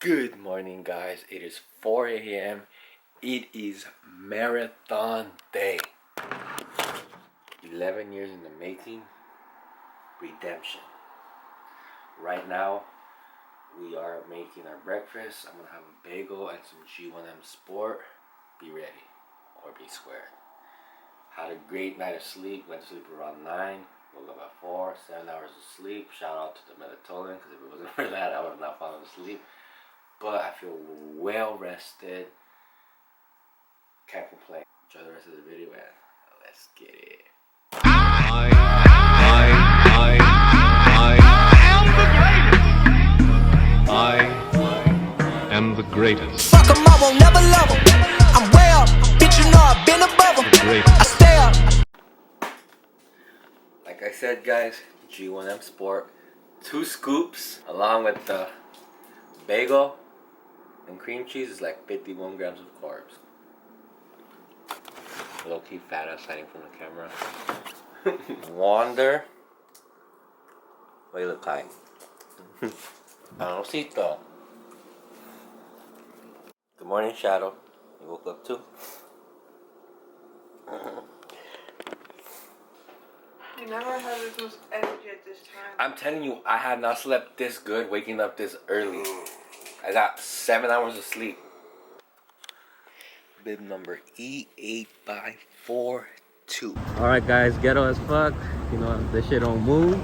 Good morning, guys. It is 4 a.m. It is marathon day. 11 years in the making. Redemption. Right now, we are making our breakfast. I'm going to have a bagel and some G1M Sport. Be ready or be squared. Had a great night of sleep. Went to sleep around 9. Woke up at 4. 7 hours of sleep. Shout out to the melatonin, because if it wasn't for that, I would have not fallen asleep. But I feel well rested. Can't complain. Enjoy the rest of the video, man. Let's get it. I am the greatest. Fuck 'em, I won't never love 'em. I'm way up, bitch, you know I've been above 'em. I stay up. Like I said, guys, G1M Sport. 2 scoops along with the bagel and cream cheese is like 51 grams of carbs. Low-key fat ass hiding from the camera. Wander. What do you look like? Amorcito. Good morning, Shadow. You woke up too? You never had this much energy at this time. I'm telling you, I have not slept this good waking up this early. I got 7 hours of sleep. Bib number E8x42. Alright guys, ghetto as fuck. You know, this shit don't move.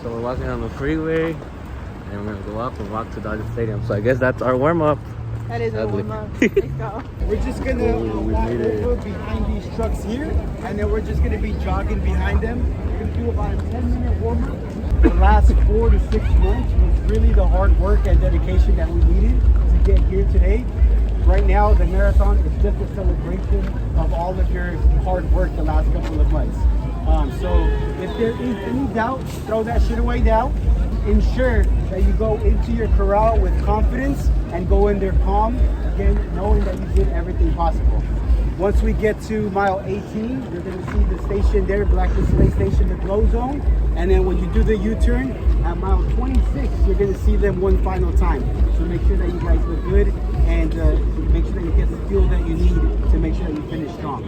So we're walking on the freeway. And we're gonna go up and walk to Dodger Stadium. So I guess that's our warm-up. That is a warm-up. Let's go. We're just gonna walk over behind these trucks here, and then we're just gonna be jogging behind them. We're gonna do about a 10-minute warm-up. The last 4 to 6 months was really the hard work and dedication that we needed to get here today. Right now, the marathon is just a celebration of all of your hard work the last couple of months. So if there is any doubt, throw that shit away now. Ensure that you go into your corral with confidence and go in there calm, again, knowing that you did everything possible. Once we get to mile 18, you're going to see the station there, black display station, the glow zone. And then when you do the U-turn, at mile 26, you're going to see them one final time. So make sure that you guys look good and make sure that you get the fuel that you need to make sure that you finish strong.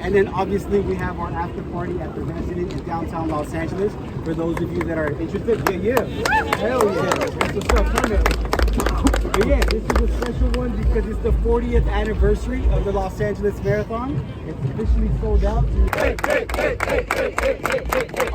And then obviously we have our after party at the Resident in downtown Los Angeles. For those of you that are interested, yeah. Hell yeah. That's what's up, coming. But yeah, this is a special one because it's the 40th anniversary of the Los Angeles Marathon. It's officially sold out. All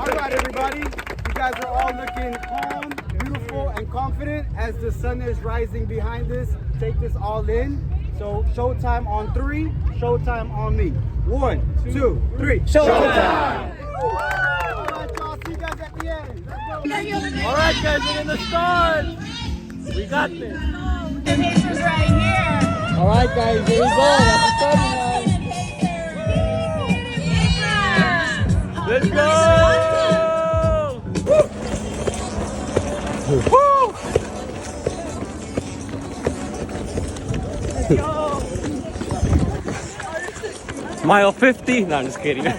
right, everybody. You guys are all looking calm, beautiful, and confident as the sun is rising behind us. Take this all in. So showtime on 3, showtime on me. 1, 2, 3, showtime! All right, y'all, see you guys at the end. Let's go. All right, guys, we're in the stars. We got this. The picture's right here. All right, guys, here we go. That's the starting line. Let's go! Woo! Let's go. Mile 50? No, I'm just kidding. Yo.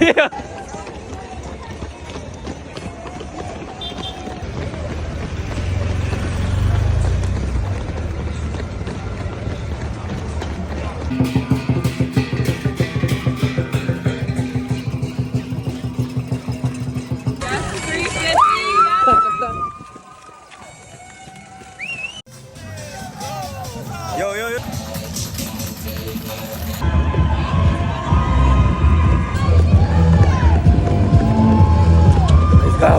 Let's go.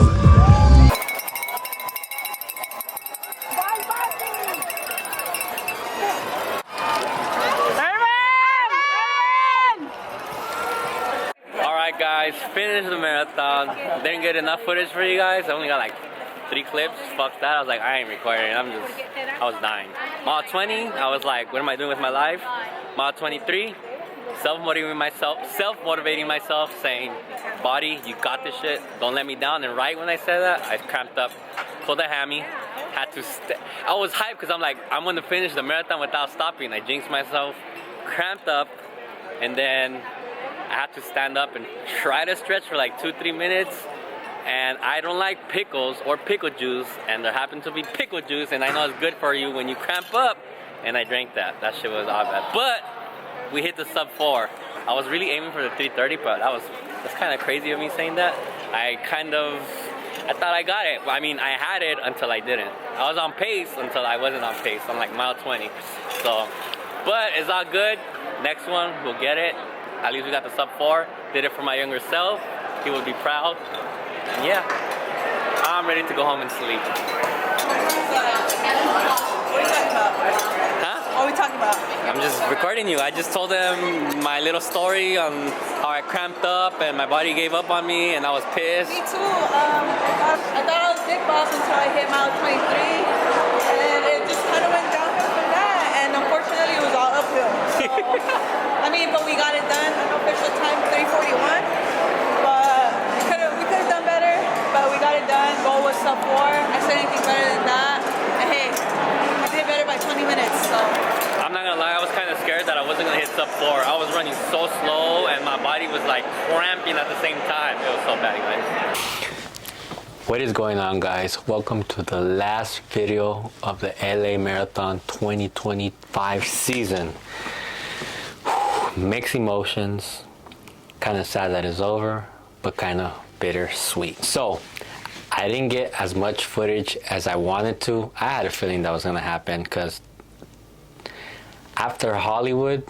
Alright guys, finished the marathon. Didn't get enough footage for you guys. I only got like 3 clips. Fuck that. I was like, I ain't recording. I was dying. Mile 20, I was like, what am I doing with my life? Mile 23, self-motivating myself, saying, body, you got this shit. Don't let me down. And right when I said that, I cramped up, pulled a hammy, had to I was hyped because I'm like, I'm going to finish the marathon without stopping. I jinxed myself, cramped up, and then I had to stand up and try to stretch for like 2-3 minutes. and I don't like pickles or pickle juice, and there happened to be pickle juice, and I know it's good for you when you cramp up, and I drank that. That shit was all bad. But we hit the sub 4. I was really aiming for the 3:30, but that's kind of crazy of me saying that. I thought I got it. I mean, I had it until I didn't. I was on pace until I wasn't on pace. I'm like mile 20. So, but it's all good. Next one, we'll get it. At least we got the sub 4. Did it for my younger self. He would be proud. And yeah, I'm ready to go home and sleep. What are you talking about? Huh? What are we talking about? I'm just recording you. I just told them my little story on how I cramped up and my body gave up on me and I was pissed. Me too. I thought I was big boss until I hit mile 23, and it just kind of went downhill from that. And unfortunately, it was all uphill. So, I mean, but we got it done. Unofficial time 3:41. But we could have done better. But we got it done. Goal was sub 4. I said anything better than that. And hey, I did better by 20 minutes. So. I'm not gonna lie, I was kind of scared that I wasn't gonna hit sub 4. I was running so slow and my body was like cramping at the same time. It was so bad, guys. What is going on, guys? Welcome to the last video of the LA Marathon 2025 season. Mixed emotions. Kind of sad that it's over, but kind of bittersweet. So, I didn't get as much footage as I wanted to. I had a feeling that was gonna happen because after Hollywood,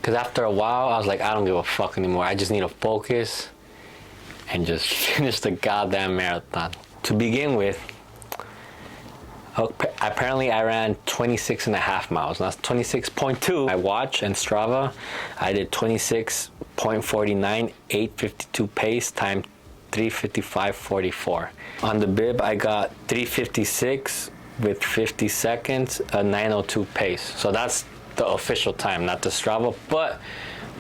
after a while, I was like, I don't give a fuck anymore. I just need to focus and just finish the goddamn marathon. To begin with, apparently I ran 26.5 miles. That's 26.2. I watch and Strava, I did 26.49, 8:52 pace, time 3:55.44. On the bib, I got 3:56 with 50 seconds, a 9:02 pace. So that's the official time, not the Strava, but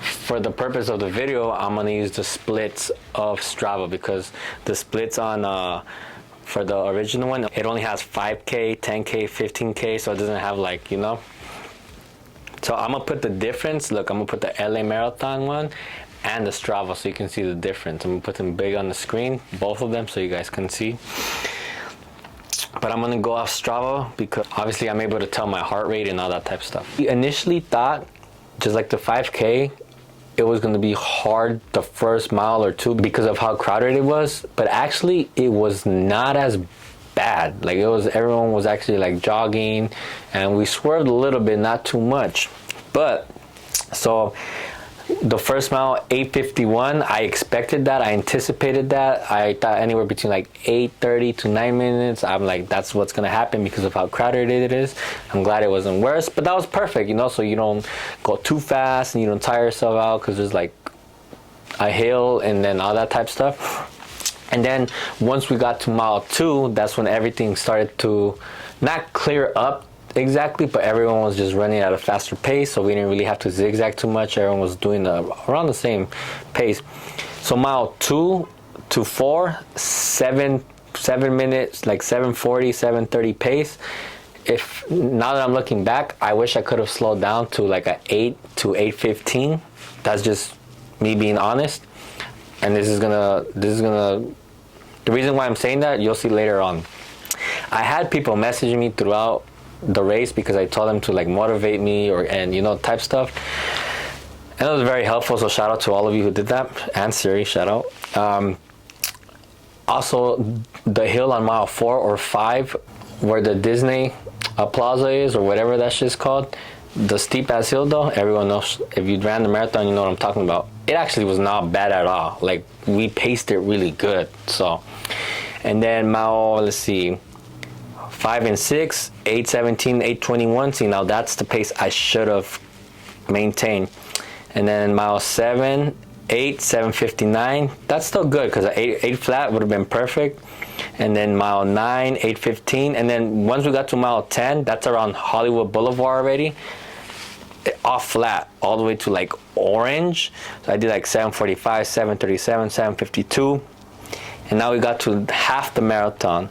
for the purpose of the video, I'm gonna use the splits of Strava because the splits on for the original one, it only has 5K, 10K, 15K, so it doesn't have like, you know. So I'm gonna put the difference. Look, I'm gonna put the LA Marathon one and the Strava so you can see the difference. I'm gonna put them big on the screen, both of them, so you guys can see. But I'm gonna go off Strava because obviously I'm able to tell my heart rate and all that type of stuff. We initially thought, just like the 5K, it was gonna be hard the first mile or two because of how crowded it was, but actually it was not as bad. Like everyone was actually like jogging and we swerved a little bit, not too much. But so the first mile, 8:51, I expected that, I anticipated that. I thought anywhere between like 8:30 to 9 minutes. I'm like, that's what's gonna happen because of how crowded it is. I'm glad it wasn't worse, but that was perfect, you know, so you don't go too fast and you don't tire yourself out because there's like a hill and then all that type of stuff. And then once we got to mile 2, that's when everything started to not clear up exactly, but everyone was just running at a faster pace, so we didn't really have to zigzag too much. Everyone was doing around the same pace. So mile 2 to 4, 7 minutes, like 7:40, 7:30 pace. If now that I'm looking back, I wish I could have slowed down to like a 8 to 8:15. That's just me being honest. And this is gonna the reason why I'm saying that, you'll see later on. I had people messaging me throughout the race because I told them to like motivate me and you know, type stuff, and it was very helpful, so shout out to all of you who did that, and Siri, shout out. Also, the hill on mile 4 or 5 where the Disney Plaza is, or whatever that shit's called, the steep ass hill though, everyone knows, if you ran the marathon you know what I'm talking about. It actually was not bad at all. Like, we paced it really good. So, and then mile, let's see, 5 and 6, 8:17, 8:21. See, now that's the pace I should have maintained. And then mile 7, 8, 7:59. That's still good because 8 flat would have been perfect. And then mile 9, 8:15. And then once we got to mile 10, that's around Hollywood Boulevard already. Off flat all the way to like orange. So I did like 7:45, 7:37, 7:52. And now we got to half the marathon.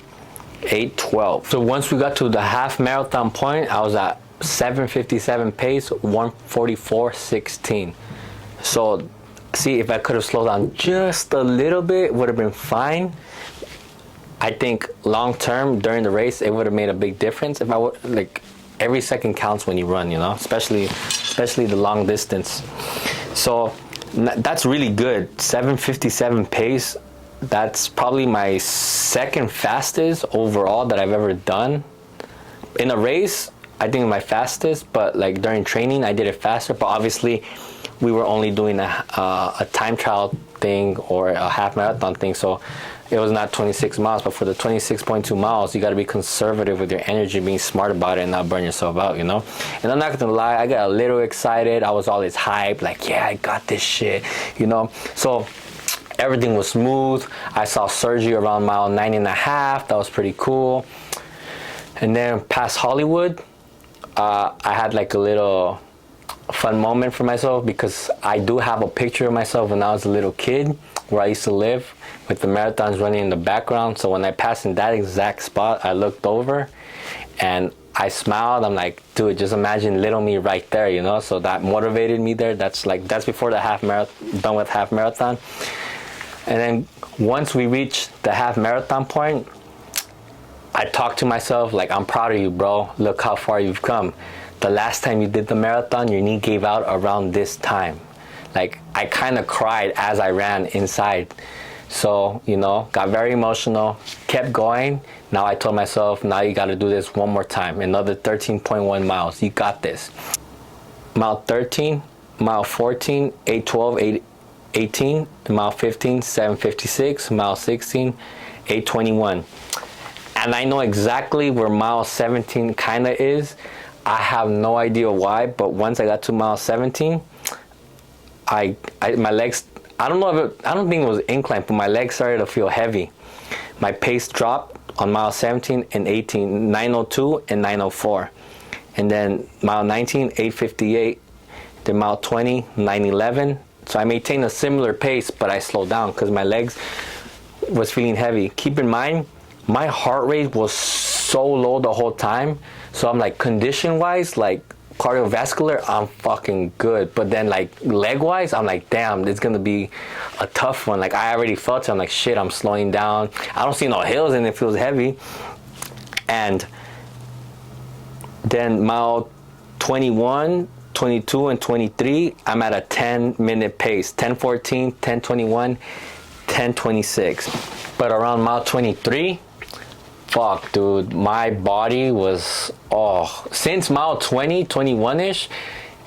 8:12. So once we got to the half marathon point, I was at 7:57 pace, 1:44.16. So see, if I could have slowed down just a little bit, it would have been fine. I think long term during the race, it would have made a big difference. If I would, like, every second counts when you run, you know, especially the long distance. So that's really good. 7:57 pace. That's probably my second fastest overall that I've ever done. In a race, I think my fastest, but like during training, I did it faster. But obviously, we were only doing a time trial thing or a half marathon thing, so it was not 26 miles. But for the 26.2 miles, you got to be conservative with your energy, being smart about it, and not burn yourself out, you know. And I'm not gonna lie, I got a little excited. I was always hyped, like, yeah, I got this shit, you know. So everything was smooth. I saw Sergio around mile 9.5. That was pretty cool. And then past Hollywood, I had like a little fun moment for myself, because I do have a picture of myself when I was a little kid where I used to live, with the marathons running in the background. So when I passed in that exact spot, I looked over and I smiled. I'm like, dude, just imagine little me right there, you know. So that motivated me there. That's before the half marathon, done with half marathon. And then once we reached the half marathon point, I talked to myself like, I'm proud of you, bro. Look how far you've come. The last time you did the marathon, your knee gave out around this time. Like, I kind of cried as I ran inside. So, you know, got very emotional, kept going. Now I told myself, now you got to do this one more time. Another 13.1 miles. You got this. Mile 13, mile 14, 8:12, 8:18, mile 15, 7:56, mile 16, 8:21. And I know exactly where mile 17 kind of is. I have no idea why, but once I got to mile 17, my legs, I don't think it was inclined, but my legs started to feel heavy. My pace dropped on mile 17 and 18, 9:02 and 9:04. And then mile 19, 8:58. Then mile 20, 9:11. So I maintained a similar pace, but I slowed down because my legs was feeling heavy. Keep in mind, my heart rate was so low the whole time. So I'm like, condition wise, like cardiovascular, I'm fucking good. But then like leg wise, I'm like, damn, it's gonna be a tough one. Like, I already felt it. I'm like, shit, I'm slowing down. I don't see no hills and it feels heavy. And then mile 21, 22 and 23, I'm at a 10-minute pace. 10:14, 10:21, 10:26. But around mile 23, fuck, dude, my body was, since mile 20, 21-ish,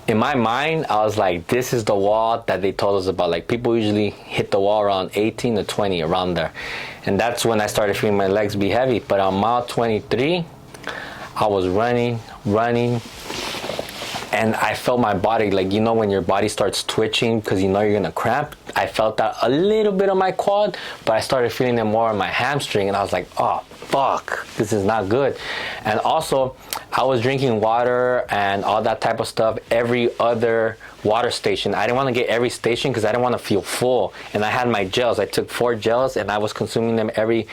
in my mind, I was like, this is the wall that they told us about. Like, people usually hit the wall around 18 to 20, around there. And that's when I started feeling my legs be heavy. But on mile 23, I was running, and I felt my body, like, you know when your body starts twitching because you know you're gonna cramp? I felt that a little bit on my quad, but I started feeling it more on my hamstring, and I was like, oh, fuck, this is not good. And also, I was drinking water and all that type of stuff every other water station. I didn't want to get every station because I didn't want to feel full. And I had my gels. I took 4 gels, and I was consuming them every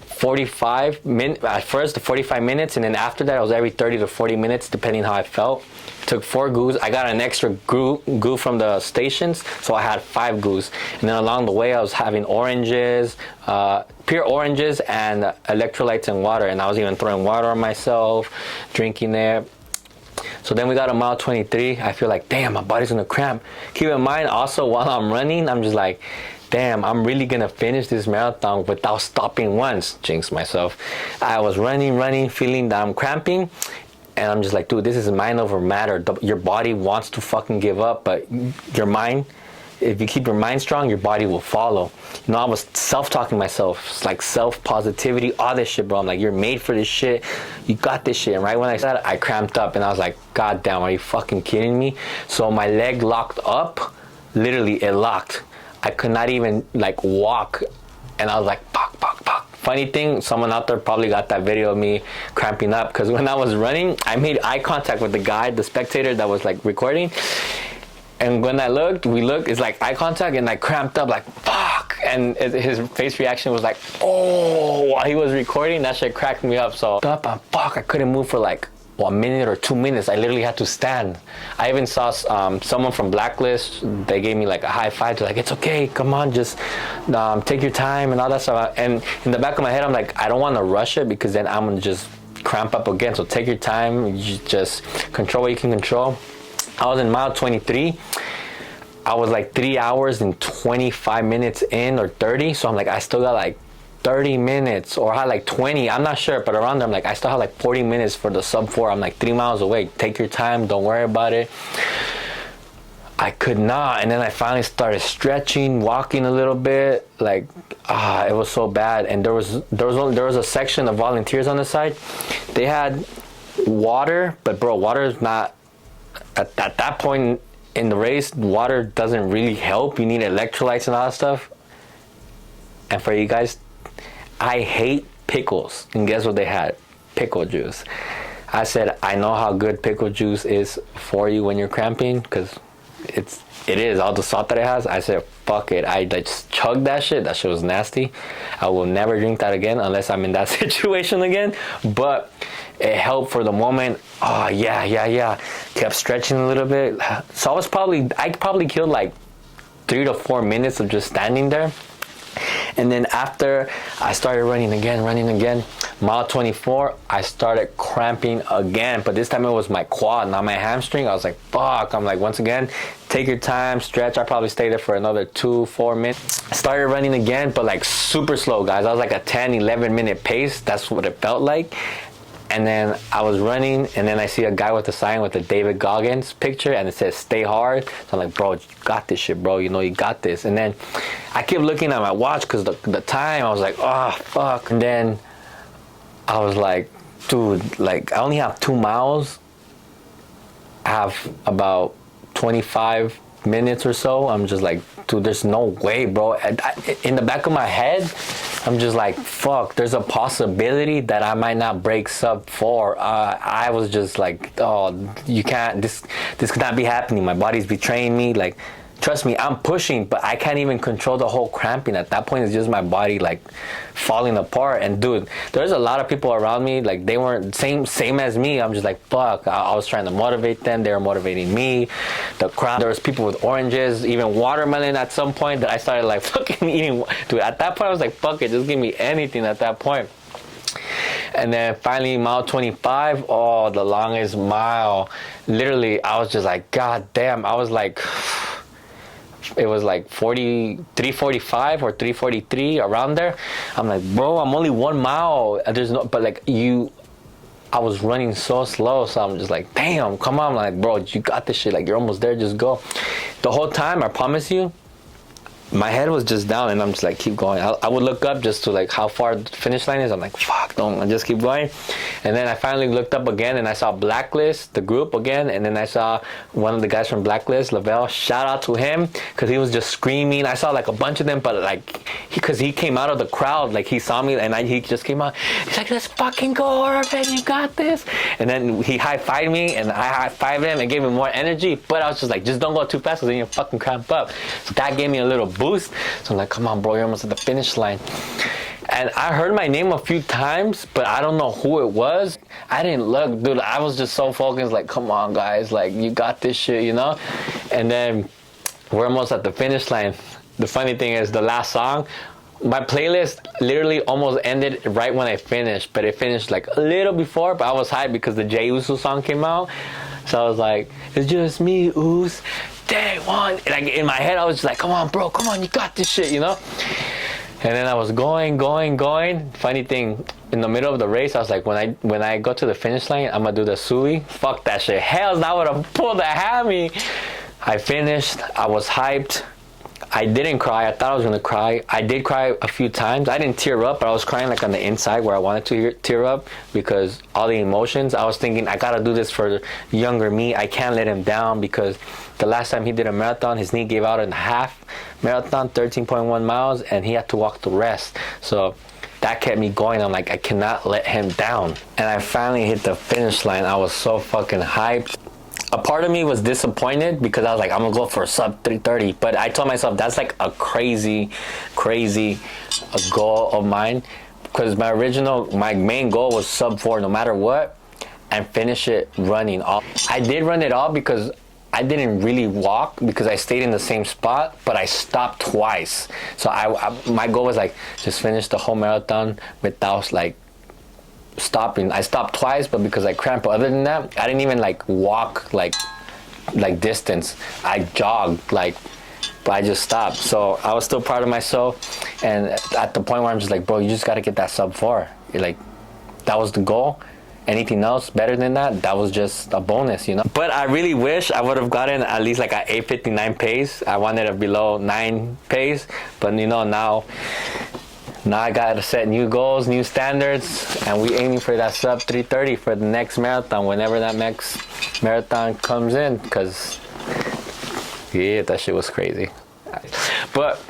45 minutes, at first the 45 minutes, and then after that it was every 30 to 40 minutes depending how I felt. Took 4 goos. I got an extra goo from the stations, so I had 5 goos. And then along the way I was having oranges, pure oranges, and electrolytes and water, and I was even throwing water on myself, drinking there. So then we got to mile 23. I feel like, damn, my body's gonna cramp. Keep in mind also, while I'm running, I'm just like, damn, I'm really gonna finish this marathon without stopping once. Jinx myself. I was running, feeling that I'm cramping, and I'm just like, dude, this is mind over matter. Your body wants to fucking give up, but your mind, if you keep your mind strong, your body will follow. You know, I was self-talking myself. It's like self-positivity, all this shit, bro. I'm like, you're made for this shit. You got this shit. And right when I said it, I cramped up, and I was like, God damn, are you fucking kidding me? So my leg locked up. Literally, it locked. I could not even like walk, and I was like, fuck. Funny thing, someone out there probably got that video of me cramping up, because when I was running, I made eye contact with the guy, the spectator that was like recording, and when we looked, it's like eye contact, and I cramped up like, fuck, and his face reaction was like, oh, while he was recording. That shit cracked me up. So fuck, I couldn't move for like a minute or 2 minutes. I literally had to stand. I even saw someone from Blacklist. They gave me like a high five. They're like, it's okay, come on, just take your time and all that stuff. And in the back of my head, I'm like, I don't want to rush it because then I'm gonna just cramp up again. So take your time. You just control what you can control. I was in mile 23. I was like 3 hours and 25 minutes in, or 30. So I'm like, I still got like 30 minutes, or I had like 20, I'm not sure, but around there, I'm like, I still have like 40 minutes for the sub 4. I'm like 3 miles away. Take your time, don't worry about it. I could not, and then I finally started stretching, walking a little bit, like, it was so bad. And there was a section of volunteers on the side. They had water, but bro, water is not, at that point in the race, water doesn't really help. You need electrolytes and all that stuff. And for you guys, I hate pickles, and guess what they had? Pickle juice. I said, I know how good pickle juice is for you when you're cramping, because it is all the salt that it has. I said, fuck it. I just chugged that shit. That shit was nasty. I will never drink that again unless I'm in that situation again. But it helped for the moment. Oh yeah. Kept stretching a little bit. So I probably killed like 3 to 4 minutes of just standing there. And then after I started running again, mile 24, I started cramping again, but this time it was my quad, not my hamstring. I was like, fuck. I'm like, once again, take your time, stretch. I probably stayed there for another 2-4 minutes. I started running again, but like super slow, guys. I was like a 10-11 minute pace. That's what it felt like. And then I was running, and then I see a guy with a sign with the David Goggins picture, and it says stay hard. So I'm like, bro, you got this shit, bro. You know you got this. And then I kept looking at my watch because the time, I was like, oh, fuck. And then I was like, dude, like I only have 2 miles. I have about 25 minutes or so. I'm just like, dude, there's no way, bro. In the back of my head, I'm just like, fuck, there's a possibility that I might not break sub 4. I was just like, oh, you can't, this could not be happening. My body's betraying me. Like, trust me, I'm pushing, but I can't even control the whole cramping. At that point, it's just my body like falling apart. And dude, there's a lot of people around me, like they weren't same as me. I'm just like, fuck. I was trying to motivate them. They were motivating me. The crowd, there was people with oranges, even watermelon at some point that I started like fucking eating. Dude, at that point, I was like, fuck it, just give me anything at that point. And then finally, mile 25, oh, the longest mile. Literally, I was just like, god damn. I was like, it was like 3:45 or 3:43 around there. I'm like, bro, I'm only 1 mile. There's no, but like I was running so slow, so I'm just like, damn, come on. I'm like, bro, you got this shit. Like, you're almost there. Just go. The whole time, I promise you, my head was just down, and I'm just like, keep going. I would look up just to like how far the finish line is. I'm like, fuck, don't, I just keep going. And then I finally looked up again, and I saw Blacklist, the group again, and then I saw one of the guys from Blacklist, Lavelle. Shout out to him, because he was just screaming. I saw like a bunch of them, but like, because he came out of the crowd, like he saw me, and he just came out. He's like, let's fucking go, man, you got this. And then he high-fived me, and I high-fived him and gave him more energy, but I was just like, just don't go too fast, because then you fucking cramp up. So that gave me a little boost. So I'm like, come on, bro, you're almost at the finish line. And I heard my name a few times, but I don't know who it was. I didn't look, dude. I was just so focused, like, come on, guys, like, you got this shit, you know? And then we're almost at the finish line. The funny thing is, the last song, my playlist literally almost ended right when I finished, but it finished like a little before, but I was hyped because the Jay Uso song came out. So I was like, it's just me, Oos. Day one. Like in my head, I was just like, come on, bro, come on, you got this shit, you know? And then I was going. Funny thing, in the middle of the race, I was like, when I go to the finish line, I'm gonna do the Sui. Fuck that shit. Hell, I would have pulled a hammy. I finished. I was hyped. I didn't cry. I thought I was gonna cry. I did cry a few times. I didn't tear up, but I was crying like on the inside where I wanted to tear up because all the emotions. I was thinking, I gotta do this for younger me. I can't let him down, because the last time he did a marathon, his knee gave out in half marathon, 13.1 miles, and he had to walk the rest. So that kept me going. I'm like, I cannot let him down. And I finally hit the finish line. I was so fucking hyped. A part of me was disappointed because I was like, I'm gonna go for a sub 3:30, but I told myself that's like a crazy goal of mine, because my main goal was sub 4 no matter what. and finish it running all. I did run it all because I didn't really walk because I stayed in the same spot, but I stopped twice. So my goal was like, just finish the whole marathon without like stopping. I stopped twice, but because I cramped. But other than that, I didn't even like walk like distance. I jogged like, but I just stopped. So I was still proud of myself. And at the point where I'm just like, bro, you just got to get that sub 4. Like, that was the goal. Anything else better than that, that was just a bonus, you know. But I really wish I would have gotten at least like an 8:59 pace. I wanted a below 9 pace, but you know, now I got to set new goals, new standards, and we aiming for that sub 3:30 for the next marathon, whenever that next marathon comes in, because yeah, that shit was crazy. But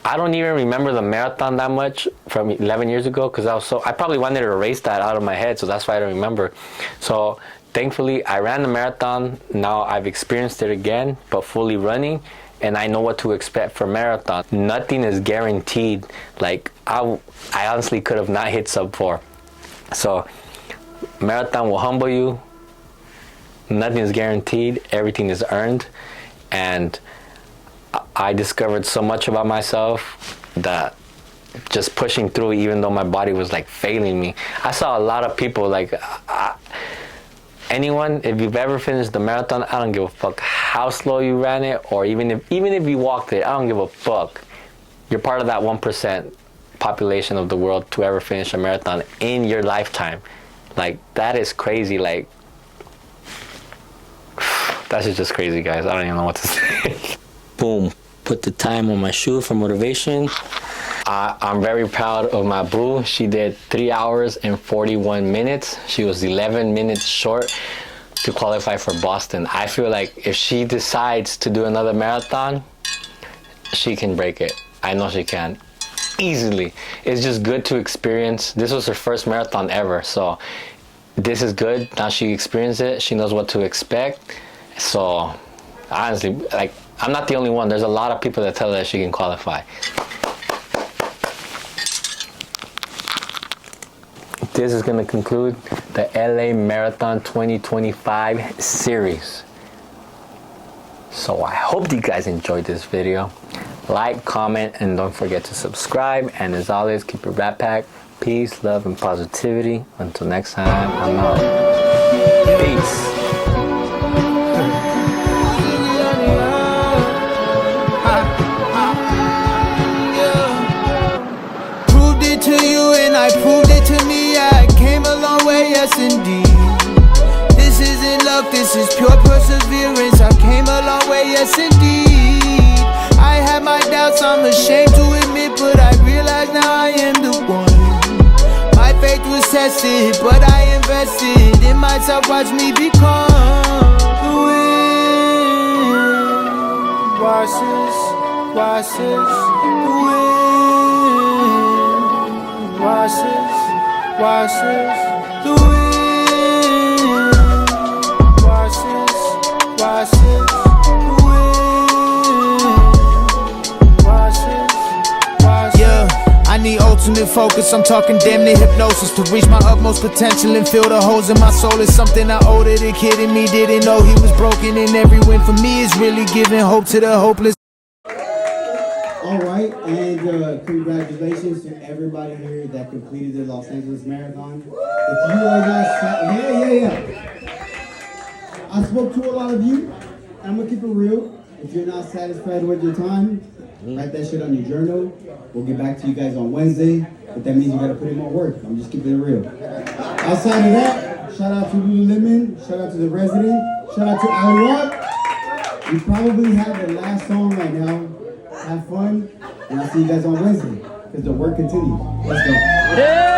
I don't even remember the marathon that much from 11 years ago, because I probably wanted to erase that out of my head, so that's why I don't remember. So thankfully I ran the marathon. Now I've experienced it again, but fully running, and I know what to expect for marathon. Nothing is guaranteed. Like I honestly could have not hit sub 4. So marathon will humble you. Nothing is guaranteed. Everything is earned. And I discovered so much about myself that just pushing through, even though my body was like failing me. I saw a lot of people like anyone, if you've ever finished the marathon, I don't give a fuck how slow you ran it, or even if you walked it, I don't give a fuck. You're part of that 1% population of the world to ever finish a marathon in your lifetime. Like, that is crazy. Like, that's just crazy, guys. I don't even know what to say. Boom. Put the time on my shoe for motivation. I'm very proud of my boo. She did 3 hours and 41 minutes. She was 11 minutes short to qualify for Boston. I feel like if she decides to do another marathon, she can break it. I know she can. Easily. It's just good to experience. This was her first marathon ever, so this is good. Now she experienced it. She knows what to expect. So honestly, like, I'm not the only one. There's a lot of people that tell her that she can qualify. This is going to conclude the LA Marathon 2025 series. So I hope you guys enjoyed this video. Like, comment, and don't forget to subscribe. And as always, keep your backpack. Peace, love, and positivity. Until next time, I'm out. Peace. I proved it to me, I came a long way, yes indeed. This isn't luck, this is pure perseverance. I came a long way, yes indeed. I had my doubts, I'm ashamed to admit, but I realize now I am the one. My faith was tested, but I invested in myself, watch me become the wind. Watch this, the wind. Watch this, the wind. Watch this, the wind. Watch this. Yeah, I need ultimate focus. I'm talking damn near hypnosis to reach my utmost potential and fill the holes in my soul. It's something I owed it. A kid in me didn't know he was broken, and every win for me is really giving hope to the hopeless. All right, and congratulations to everybody here that completed the Los Angeles Marathon. If you are not I spoke to a lot of you, and I'm gonna keep it real. If you're not satisfied with your time, write that shit on your journal. We'll get back to you guys on Wednesday, but that means you gotta put in more work. I'm just keeping it real. Outside of that, shout out to Lululemon, shout out to the resident, shout out to Alwat. We probably have the last song right now. Have fun, and I'll see you guys on Wednesday, because the work continues. Let's go. Yeah.